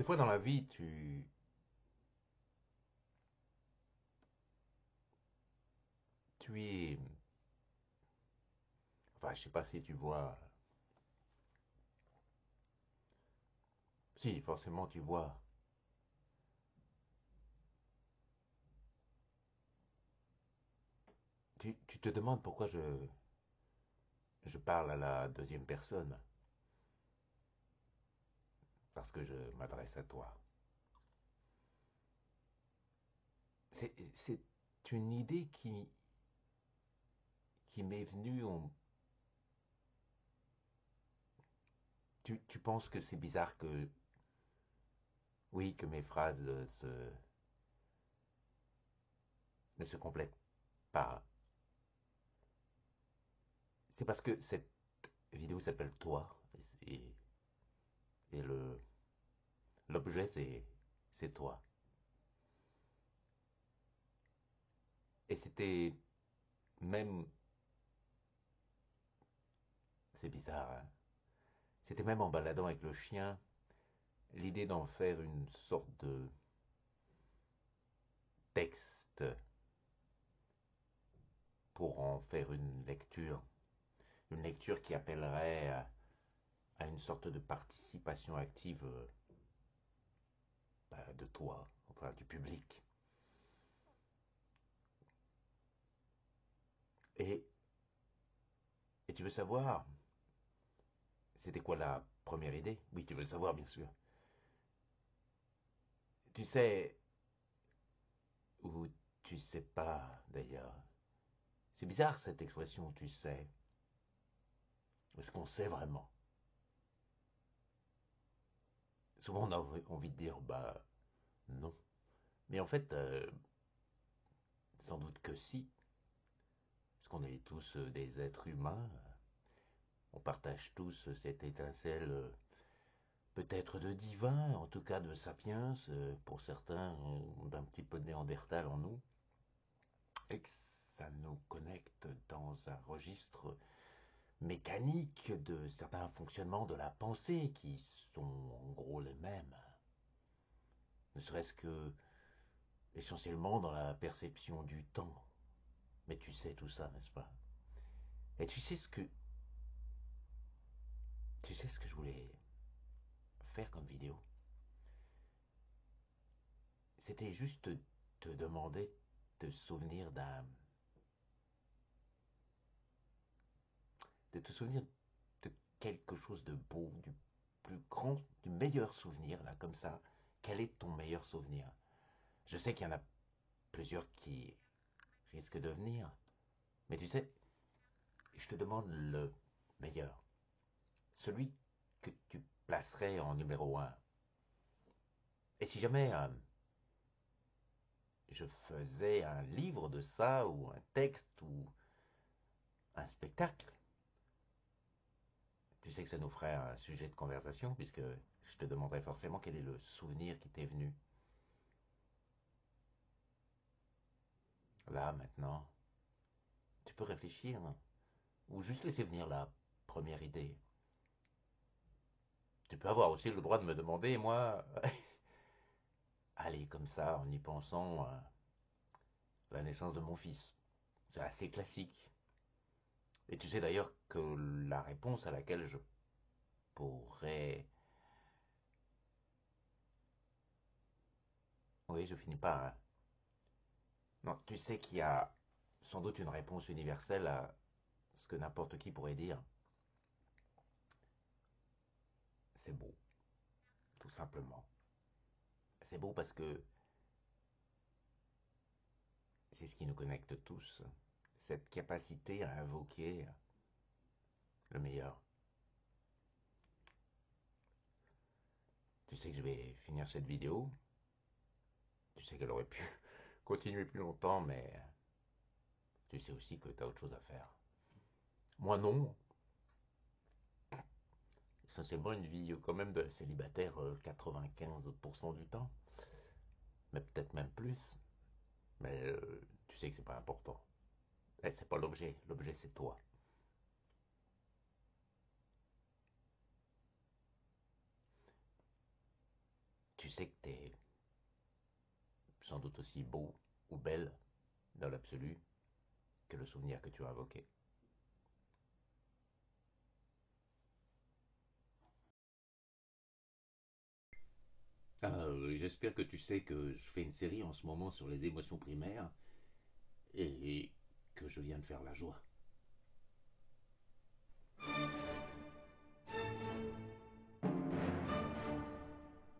Des fois dans la vie, tu es... Enfin, je sais pas si tu vois... Si, forcément, tu vois. Tu te demandes pourquoi je parle à la deuxième personne. Parce que je m'adresse à toi. C'est une idée qui m'est venue. Tu penses que c'est bizarre que... Oui, que mes phrases ne se complètent pas. C'est parce que cette vidéo s'appelle Toi. Et l'objet, c'est toi. Et c'était même... C'est bizarre, hein. C'était même en baladant avec le chien, l'idée d'en faire une sorte de texte pour en faire une lecture qui appellerait à une sorte de participation active de toi, enfin du public. Et, et tu veux savoir, c'était quoi la première idée? Oui, tu veux le savoir, bien sûr. Tu sais, ou tu sais pas d'ailleurs. C'est bizarre cette expression, tu sais. Est-ce qu'on sait vraiment? Souvent on a envie de dire, bah non. Mais en fait, sans doute que si. Parce qu'on est tous des êtres humains. On partage tous cette étincelle, peut-être de divin, en tout cas de sapiens, pour certains, d'un petit peu de néandertal en nous. Et que ça nous connecte dans un registre mécanique de certains fonctionnements de la pensée qui sont en gros les mêmes. Ne serait-ce que essentiellement dans la perception du temps. Mais tu sais tout ça, n'est-ce pas? Et tu sais ce que je voulais faire comme vidéo? C'était juste te demander de te souvenir de quelque chose de beau, du plus grand, du meilleur souvenir, là, comme ça. Quel est ton meilleur souvenir? Je sais qu'il y en a plusieurs qui risquent de venir, mais tu sais, je te demande le meilleur. Celui que tu placerais en numéro un. Et si jamais je faisais un livre de ça, ou un texte, ou un spectacle, tu sais que ça nous ferait un sujet de conversation, puisque je te demanderais forcément quel est le souvenir qui t'est venu là, maintenant. Tu peux réfléchir, hein, ou juste laisser venir la première idée. Tu peux avoir aussi le droit de me demander, moi, allez, comme ça, en y pensant, la naissance de mon fils. C'est assez classique. Et tu sais d'ailleurs que la réponse à laquelle je pourrais... Oui, je finis pas, hein. Non, tu sais qu'il y a sans doute une réponse universelle à ce que n'importe qui pourrait dire. C'est beau, tout simplement. C'est beau parce que c'est ce qui nous connecte tous. Cette capacité à invoquer le meilleur. Tu sais que je vais finir cette vidéo. Tu sais qu'elle aurait pu continuer plus longtemps, mais tu sais aussi que tu as autre chose à faire. Moi non. Essentiellement une vie quand même de célibataire 95% du temps. Mais peut-être même plus. Mais tu sais que c'est pas important. Et c'est pas l'objet. L'objet c'est toi. tu sais que t'es sans doute aussi beau ou belle dans l'absolu que le souvenir que tu as invoqué. J'espère que tu sais que je fais une série en ce moment sur les émotions primaires et que je viens de faire la joie.